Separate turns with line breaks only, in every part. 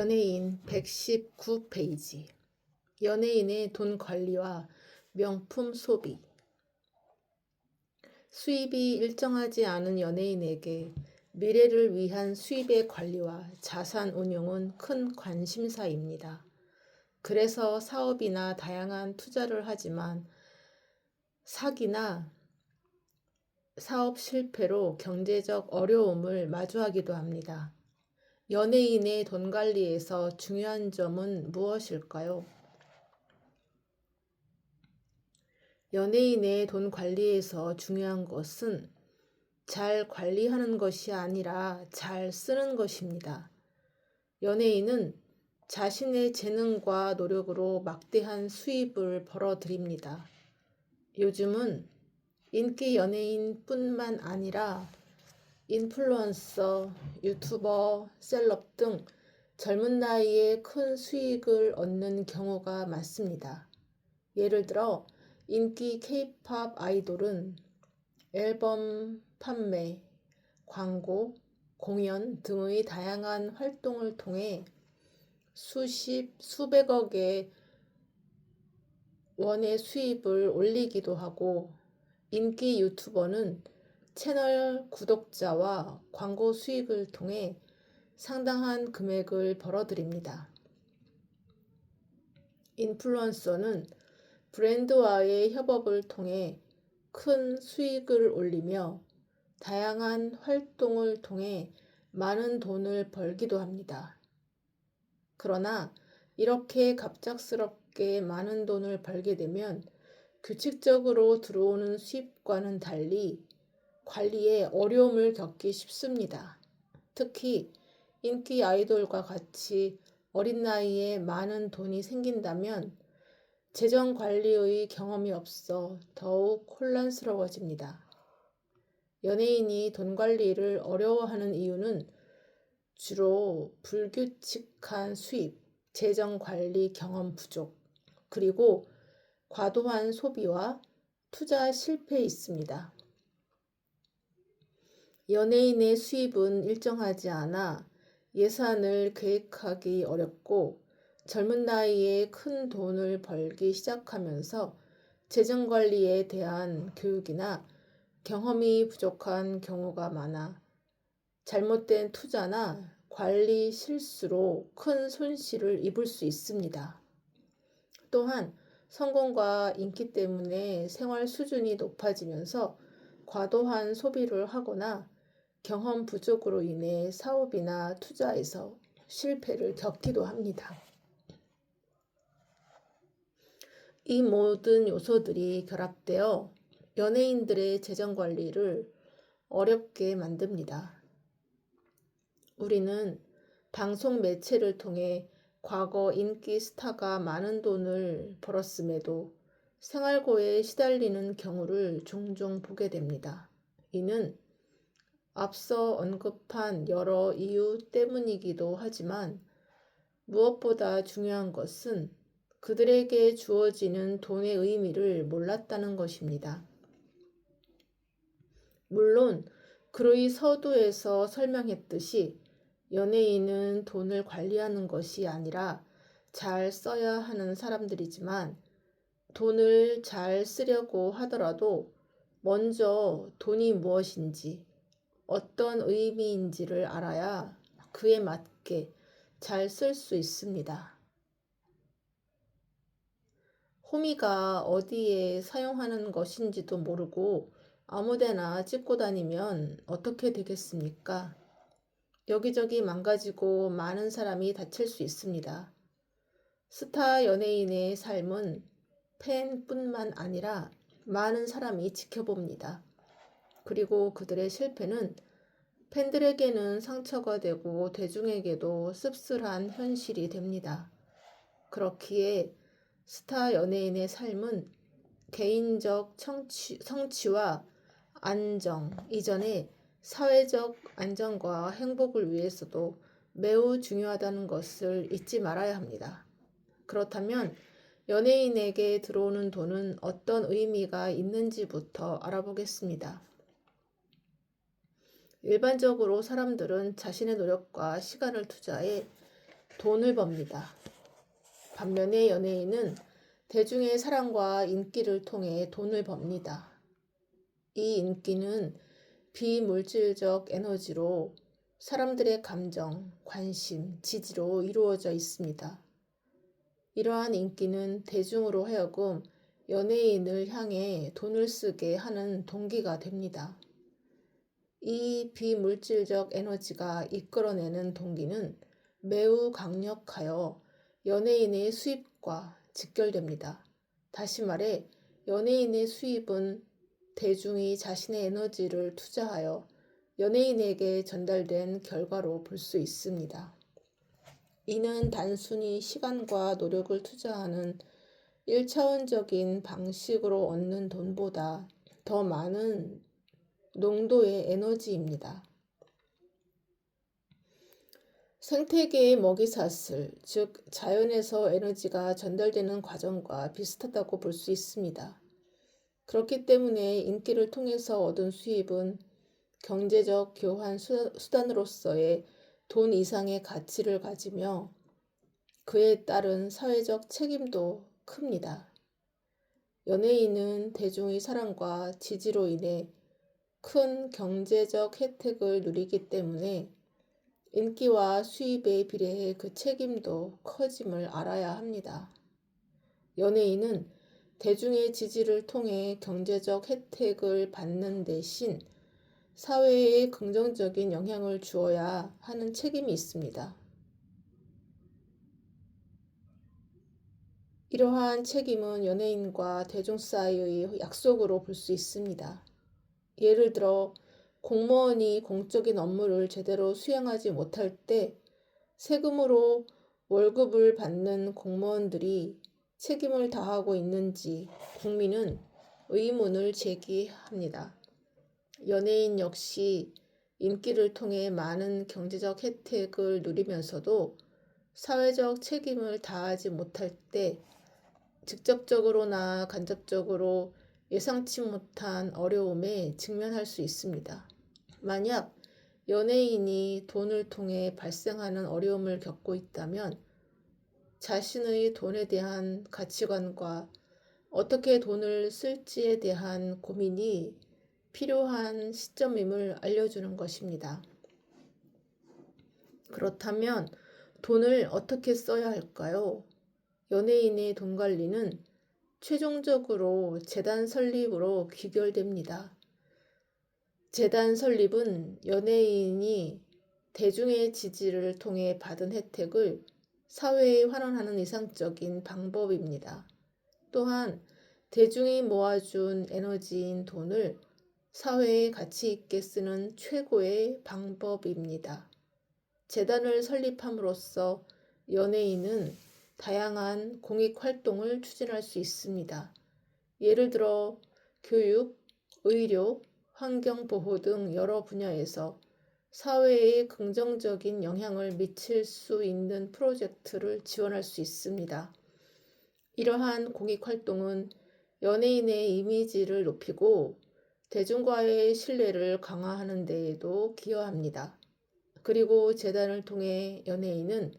연예인 119페이지. 연예인의 돈 관리와 명품 소비. 수입이 일정하지 않은 연예인에게 미래를 위한 수입의 관리와 자산 운용은 큰 관심사입니다. 그래서 사업이나 다양한 투자를 하지만 사기나 사업 실패로 경제적 어려움을 마주하기도 합니다. 연예인의 돈 관리에서 중요한 점은 무엇일까요? 연예인의 돈 관리에서 중요한 것은 잘 관리하는 것이 아니라 잘 쓰는 것입니다. 연예인은 자신의 재능과 노력으로 막대한 수입을 벌어들입니다. 요즘은 인기 연예인뿐만 아니라 인플루언서, 유튜버, 셀럽 등 젊은 나이에 큰 수익을 얻는 경우가 많습니다. 예를 들어 인기 K-팝 아이돌은 앨범 판매, 광고, 공연 등의 다양한 활동을 통해 수백억의 원의 수입을 올리기도 하고, 인기 유튜버는 채널 구독자와 광고 수익을 통해 상당한 금액을 벌어들입니다. 인플루언서는 브랜드와의 협업을 통해 큰 수익을 올리며 다양한 활동을 통해 많은 돈을 벌기도 합니다. 그러나 이렇게 갑작스럽게 많은 돈을 벌게 되면 규칙적으로 들어오는 수입과는 달리 관리에 어려움을 겪기 쉽습니다. 특히 인기 아이돌과 같이 어린 나이에 많은 돈이 생긴다면 재정 관리의 경험이 없어 더욱 혼란스러워집니다. 연예인이 돈 관리를 어려워하는 이유는 주로 불규칙한 수입, 재정 관리 경험 부족, 그리고 과도한 소비와 투자 실패에 있습니다. 연예인의 수입은 일정하지 않아 예산을 계획하기 어렵고, 젊은 나이에 큰 돈을 벌기 시작하면서 재정 관리에 대한 교육이나 경험이 부족한 경우가 많아 잘못된 투자나 관리 실수로 큰 손실을 입을 수 있습니다. 또한 성공과 인기 때문에 생활 수준이 높아지면서 과도한 소비를 하거나 경험 부족으로 인해 사업이나 투자에서 실패를 겪기도 합니다. 이 모든 요소들이 결합되어 연예인들의 재정 관리를 어렵게 만듭니다. 우리는 방송 매체를 통해 과거 인기 스타가 많은 돈을 벌었음에도 생활고에 시달리는 경우를 종종 보게 됩니다. 이는 앞서 언급한 여러 이유 때문이기도 하지만 무엇보다 중요한 것은 그들에게 주어지는 돈의 의미를 몰랐다는 것입니다. 물론 그의 서두에서 설명했듯이 연예인은 돈을 관리하는 것이 아니라 잘 써야 하는 사람들이지만, 돈을 잘 쓰려고 하더라도 먼저 돈이 무엇인지, 어떤 의미인지를 알아야 그에 맞게 잘 쓸 수 있습니다. 호미가 어디에 사용하는 것인지도 모르고 아무데나 찍고 다니면 어떻게 되겠습니까? 여기저기 망가지고 많은 사람이 다칠 수 있습니다. 스타 연예인의 삶은 팬뿐만 아니라 많은 사람이 지켜봅니다. 그리고 그들의 실패는 팬들에게는 상처가 되고 대중에게도 씁쓸한 현실이 됩니다. 그렇기에 스타 연예인의 삶은 개인적 성취와 안정 이전에 사회적 안정과 행복을 위해서도 매우 중요하다는 것을 잊지 말아야 합니다. 그렇다면 연예인에게 들어오는 돈은 어떤 의미가 있는지부터 알아보겠습니다. 일반적으로 사람들은 자신의 노력과 시간을 투자해 돈을 법니다. 반면에 연예인은 대중의 사랑과 인기를 통해 돈을 법니다. 이 인기는 비물질적 에너지로 사람들의 감정, 관심, 지지로 이루어져 있습니다. 이러한 인기는 대중으로 하여금 연예인을 향해 돈을 쓰게 하는 동기가 됩니다. 이 비물질적 에너지가 이끌어내는 동기는 매우 강력하여 연예인의 수입과 직결됩니다. 다시 말해, 연예인의 수입은 대중이 자신의 에너지를 투자하여 연예인에게 전달된 결과로 볼 수 있습니다. 이는 단순히 시간과 노력을 투자하는 1차원적인 방식으로 얻는 돈보다 더 많은 농도의 에너지입니다. 생태계의 먹이사슬, 즉 자연에서 에너지가 전달되는 과정과 비슷하다고 볼 수 있습니다. 그렇기 때문에 인기를 통해서 얻은 수입은 경제적 교환 수단으로서의 돈 이상의 가치를 가지며 그에 따른 사회적 책임도 큽니다. 연예인은 대중의 사랑과 지지로 인해 큰 경제적 혜택을 누리기 때문에 인기와 수입에 비례해 그 책임도 커짐을 알아야 합니다. 연예인은 대중의 지지를 통해 경제적 혜택을 받는 대신 사회에 긍정적인 영향을 주어야 하는 책임이 있습니다. 이러한 책임은 연예인과 대중 사이의 약속으로 볼 수 있습니다. 예를 들어 공무원이 공적인 업무를 제대로 수행하지 못할 때 세금으로 월급을 받는 공무원들이 책임을 다하고 있는지 국민은 의문을 제기합니다. 연예인 역시 인기를 통해 많은 경제적 혜택을 누리면서도 사회적 책임을 다하지 못할 때 직접적으로나 간접적으로 예상치 못한 어려움에 직면할 수 있습니다. 만약 연예인이 돈을 통해 발생하는 어려움을 겪고 있다면 자신의 돈에 대한 가치관과 어떻게 돈을 쓸지에 대한 고민이 필요한 시점임을 알려주는 것입니다. 그렇다면 돈을 어떻게 써야 할까요? 연예인의 돈 관리는 최종적으로 재단 설립으로 귀결됩니다. 재단 설립은 연예인이 대중의 지지를 통해 받은 혜택을 사회에 환원하는 이상적인 방법입니다. 또한 대중이 모아준 에너지인 돈을 사회에 가치 있게 쓰는 최고의 방법입니다. 재단을 설립함으로써 연예인은 다양한 공익 활동을 추진할 수 있습니다. 예를 들어 교육, 의료, 환경보호 등 여러 분야에서 사회에 긍정적인 영향을 미칠 수 있는 프로젝트를 지원할 수 있습니다. 이러한 공익 활동은 연예인의 이미지를 높이고 대중과의 신뢰를 강화하는 데에도 기여합니다. 그리고 재단을 통해 연예인은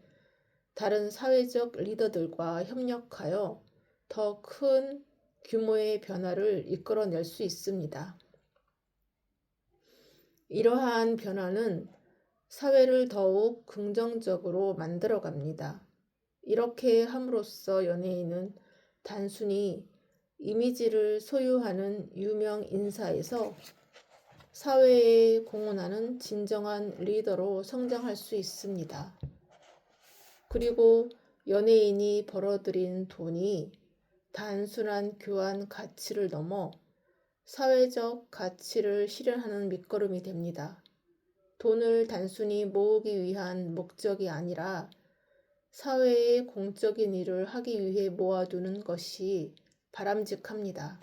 다른 사회적 리더들과 협력하여 더 큰 규모의 변화를 이끌어낼 수 있습니다. 이러한 변화는 사회를 더욱 긍정적으로 만들어갑니다. 이렇게 함으로써 연예인은 단순히 이미지를 소유하는 유명 인사에서 사회에 공헌하는 진정한 리더로 성장할 수 있습니다. 그리고 연예인이 벌어들인 돈이 단순한 교환 가치를 넘어 사회적 가치를 실현하는 밑거름이 됩니다. 돈을 단순히 모으기 위한 목적이 아니라 사회의 공적인 일을 하기 위해 모아두는 것이 바람직합니다.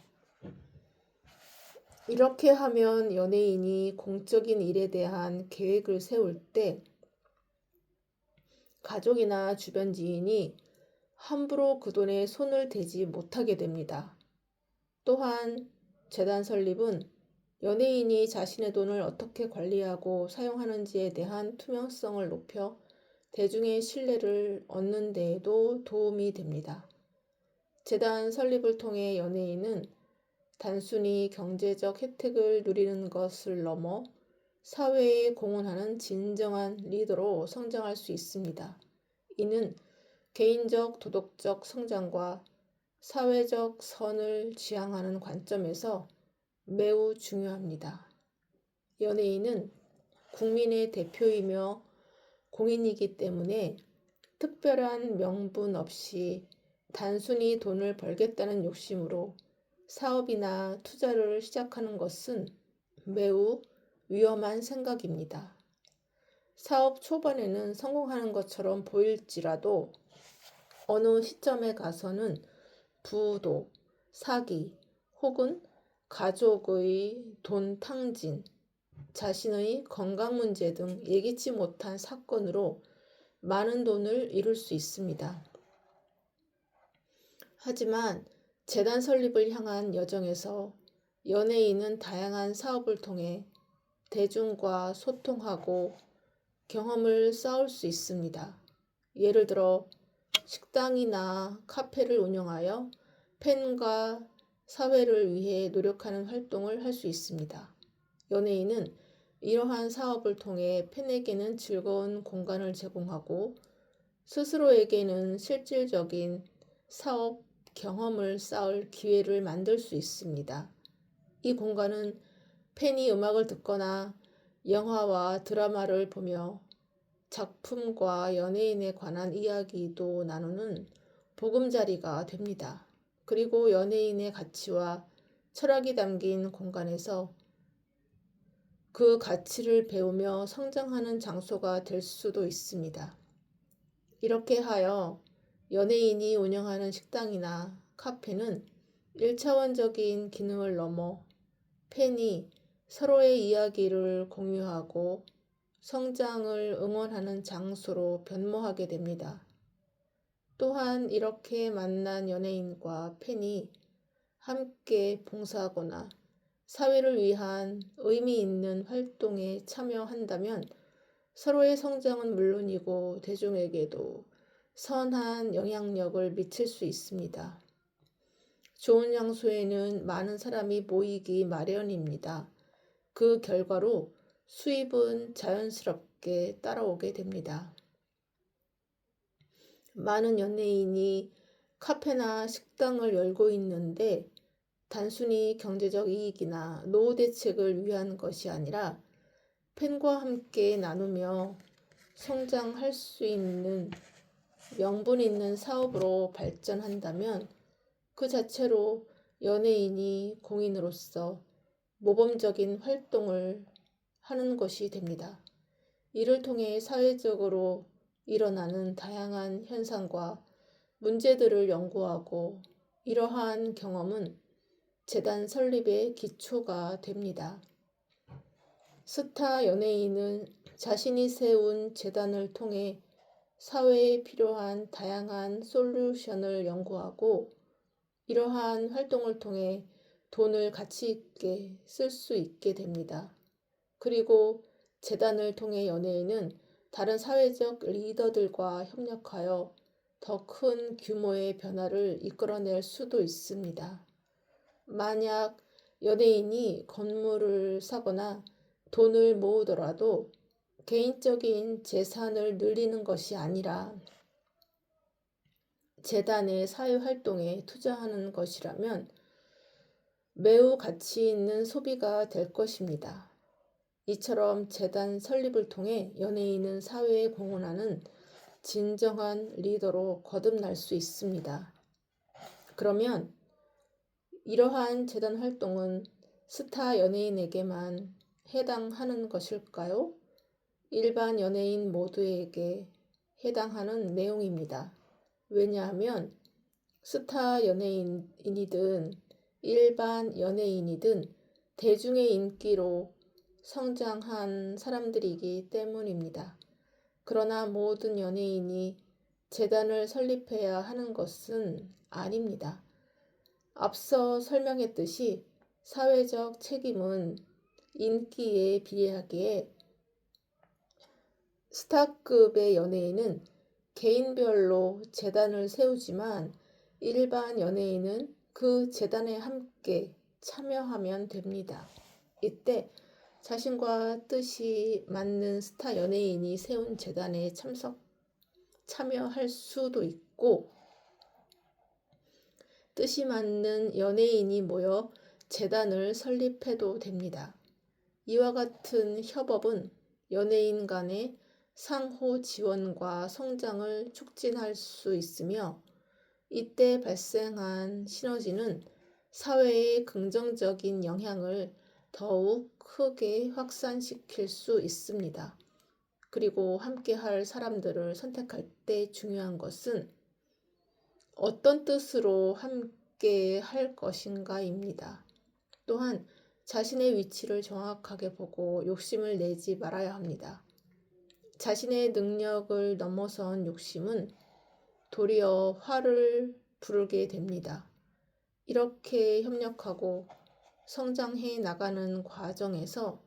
이렇게 하면 연예인이 공적인 일에 대한 계획을 세울 때 가족이나 주변 지인이 함부로 그 돈에 손을 대지 못하게 됩니다. 또한 재단 설립은 연예인이 자신의 돈을 어떻게 관리하고 사용하는지에 대한 투명성을 높여 대중의 신뢰를 얻는 데에도 도움이 됩니다. 재단 설립을 통해 연예인은 단순히 경제적 혜택을 누리는 것을 넘어 사회에 공헌하는 진정한 리더로 성장할 수 있습니다. 이는 개인적 도덕적 성장과 사회적 선을 지향하는 관점에서 매우 중요합니다. 연예인은 국민의 대표이며 공인이기 때문에 특별한 명분 없이 단순히 돈을 벌겠다는 욕심으로 사업이나 투자를 시작하는 것은 매우 위험한 생각입니다. 사업 초반에는 성공하는 것처럼 보일지라도 어느 시점에 가서는 부도, 사기, 혹은 가족의 돈 탕진, 자신의 건강 문제 등 예기치 못한 사건으로 많은 돈을 잃을 수 있습니다. 하지만 재단 설립을 향한 여정에서 연예인은 다양한 사업을 통해 대중과 소통하고 경험을 쌓을 수 있습니다. 예를 들어 식당이나 카페를 운영하여 팬과 사회를 위해 노력하는 활동을 할 수 있습니다. 연예인은 이러한 사업을 통해 팬에게는 즐거운 공간을 제공하고 스스로에게는 실질적인 사업 경험을 쌓을 기회를 만들 수 있습니다. 이 공간은 팬이 음악을 듣거나 영화와 드라마를 보며 작품과 연예인에 관한 이야기도 나누는 보금자리가 됩니다. 그리고 연예인의 가치와 철학이 담긴 공간에서 그 가치를 배우며 성장하는 장소가 될 수도 있습니다. 이렇게 하여 연예인이 운영하는 식당이나 카페는 1차원적인 기능을 넘어 팬이 서로의 이야기를 공유하고 성장을 응원하는 장소로 변모하게 됩니다. 또한 이렇게 만난 연예인과 팬이 함께 봉사하거나 사회를 위한 의미 있는 활동에 참여한다면 서로의 성장은 물론이고 대중에게도 선한 영향력을 미칠 수 있습니다. 좋은 장소에는 많은 사람이 모이기 마련입니다. 그 결과로 수입은 자연스럽게 따라오게 됩니다. 많은 연예인이 카페나 식당을 열고 있는데 단순히 경제적 이익이나 노후 대책을 위한 것이 아니라 팬과 함께 나누며 성장할 수 있는 명분 있는 사업으로 발전한다면 그 자체로 연예인이 공인으로서 모범적인 활동을 하는 것이 됩니다. 이를 통해 사회적으로 일어나는 다양한 현상과 문제들을 연구하고 이러한 경험은 재단 설립의 기초가 됩니다. 스타 연예인은 자신이 세운 재단을 통해 사회에 필요한 다양한 솔루션을 연구하고 이러한 활동을 통해 돈을 가치 있게 쓸 수 있게 됩니다. 그리고 재단을 통해 연예인은 다른 사회적 리더들과 협력하여 더 큰 규모의 변화를 이끌어낼 수도 있습니다. 만약 연예인이 건물을 사거나 돈을 모으더라도 개인적인 재산을 늘리는 것이 아니라 재단의 사회활동에 투자하는 것이라면 매우 가치 있는 소비가 될 것입니다. 이처럼 재단 설립을 통해 연예인은 사회에 공헌하는 진정한 리더로 거듭날 수 있습니다. 그러면 이러한 재단 활동은 스타 연예인에게만 해당하는 것일까요? 일반 연예인 모두에게 해당하는 내용입니다. 왜냐하면 스타 연예인이든 일반 연예인이든 대중의 인기로 성장한 사람들이기 때문입니다. 그러나 모든 연예인이 재단을 설립해야 하는 것은 아닙니다. 앞서 설명했듯이 사회적 책임은 인기에 비례하기에 스타급의 연예인은 개인별로 재단을 세우지만 일반 연예인은 그 재단에 함께 참여하면 됩니다. 이때 자신과 뜻이 맞는 스타 연예인이 세운 재단에 참여할 수도 있고, 뜻이 맞는 연예인이 모여 재단을 설립해도 됩니다. 이와 같은 협업은 연예인 간의 상호 지원과 성장을 촉진할 수 있으며, 이때 발생한 시너지는 사회에 긍정적인 영향을 더욱 크게 확산시킬 수 있습니다. 그리고 함께 할 사람들을 선택할 때 중요한 것은 어떤 뜻으로 함께 할 것인가입니다. 또한 자신의 위치를 정확하게 보고 욕심을 내지 말아야 합니다. 자신의 능력을 넘어선 욕심은 도리어 화를 부르게 됩니다. 이렇게 협력하고 성장해 나가는 과정에서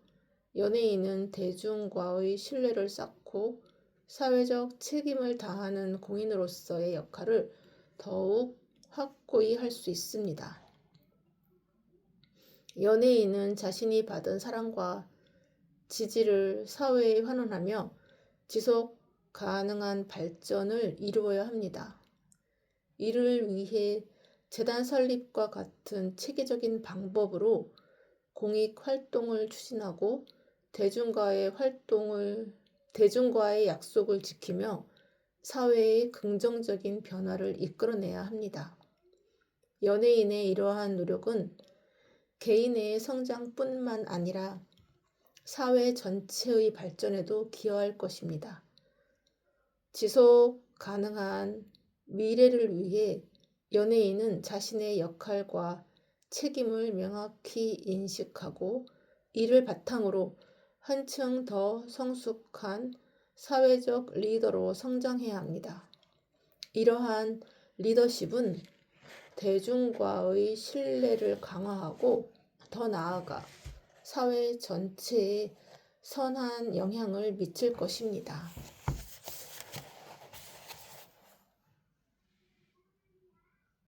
연예인은 대중과의 신뢰를 쌓고 사회적 책임을 다하는 공인으로서의 역할을 더욱 확고히 할 수 있습니다. 연예인은 자신이 받은 사랑과 지지를 사회에 환원하며 지속 가능한 발전을 이루어야 합니다. 이를 위해 재단 설립과 같은 체계적인 방법으로 공익 활동을 추진하고 대중과의 약속을 지키며 사회의 긍정적인 변화를 이끌어내야 합니다. 연예인의 이러한 노력은 개인의 성장뿐만 아니라 사회 전체의 발전에도 기여할 것입니다. 지속 가능한 미래를 위해 연예인은 자신의 역할과 책임을 명확히 인식하고 이를 바탕으로 한층 더 성숙한 사회적 리더로 성장해야 합니다. 이러한 리더십은 대중과의 신뢰를 강화하고 더 나아가 사회 전체에 선한 영향을 미칠 것입니다.